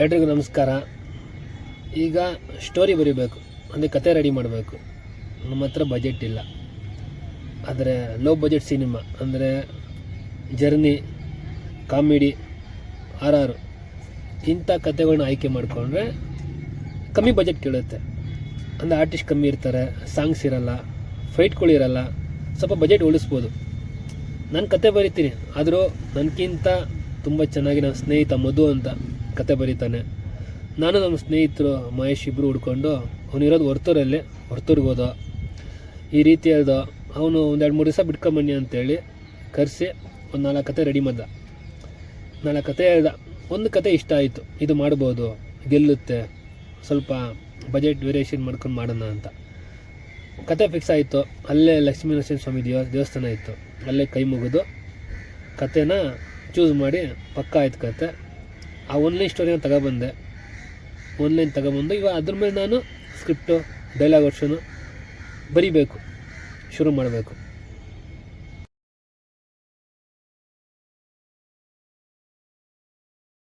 ಎಲ್ರಿಗೂ ನಮಸ್ಕಾರ. ಈಗ ಸ್ಟೋರಿ ಬರೀಬೇಕು ಅಂದರೆ ಕತೆ ರೆಡಿ ಮಾಡಬೇಕು. ನಮ್ಮ ಹತ್ರ ಬಜೆಟ್ ಇಲ್ಲ, ಆದರೆ ಲೋ ಬಜೆಟ್ ಸಿನಿಮಾ ಅಂದರೆ ಜರ್ನಿ, ಕಾಮಿಡಿ, ಆರ್ ಇಂಥ ಕತೆಗಳನ್ನ ಆಯ್ಕೆ ಮಾಡಿಕೊಂಡ್ರೆ ಕಮ್ಮಿ ಬಜೆಟ್ ಕೇಳುತ್ತೆ. ಅಂದರೆ ಆರ್ಟಿಸ್ಟ್ ಕಮ್ಮಿ ಇರ್ತಾರೆ, ಸಾಂಗ್ಸ್ ಇರಲ್ಲ, ಫೈಟ್ಗಳಿರಲ್ಲ, ಸ್ವಲ್ಪ ಬಜೆಟ್ ಉಳಿಸ್ಬೋದು. ನಾನು ಕತೆ ಬರಿತೀನಿ, ಆದರೂ ನನಗಿಂತ ತುಂಬ ಚೆನ್ನಾಗಿ ನನ್ನ ಸ್ನೇಹಿತ ಮಧು ಅಂತ ಕತೆ ಬರೀತಾನೆ. ನಾನು ನಮ್ಮ ಸ್ನೇಹಿತರು ಮಹೇಶ್ ಇಬ್ಬರು ಹುಡ್ಕೊಂಡು ಅವನಿರೋದು ಹೊರ್ತೂರಿಗೆ ಹೋದ. ಈ ರೀತಿ ಹೇಳ್ದ, ಅವನು ಒಂದು 2-3 ದಿವಸ ಬಿಟ್ಕೊಂಬನ್ನಿ ಅಂತೇಳಿ ಕರೆಸಿ ಒಂದು 4 ಕತೆ ರೆಡಿ ಮಾಡ್ದ. 4 ಕತೆ ಹೇಳ್ದ. ಒಂದು ಕತೆ ಇಷ್ಟ ಆಯಿತು, ಇದು ಮಾಡ್ಬೋದು, ಗೆಲ್ಲುತ್ತೆ, ಸ್ವಲ್ಪ ಬಜೆಟ್ ವೇರಿಯೇಷನ್ ಮಾಡ್ಕೊಂಡು ಮಾಡೋಣ ಅಂತ ಕತೆ ಫಿಕ್ಸ್ ಆಯಿತು. ಅಲ್ಲೇ ಲಕ್ಷ್ಮೀ ನರಸಿಂಹ ಸ್ವಾಮಿ ದೇವಸ್ಥಾನ ಇತ್ತು, ಅಲ್ಲೇ ಕೈ ಮುಗಿದು ಕತೆನ ಚೂಸ್ ಮಾಡಿ ಪಕ್ಕ ಆಯ್ತು ಕತೆ. ಆ ಒನ್ಲೈನ್ ಸ್ಟೋರಿನ ತಗೊಬಂದು ಇವಾಗ ಅದ್ರ ಮೇಲೆ ನಾನು ಸ್ಕ್ರಿಪ್ಟು, ಡೈಲಾಗ್ ವರ್ಷನು ಬರಿಬೇಕು, ಶುರು ಮಾಡಬೇಕು.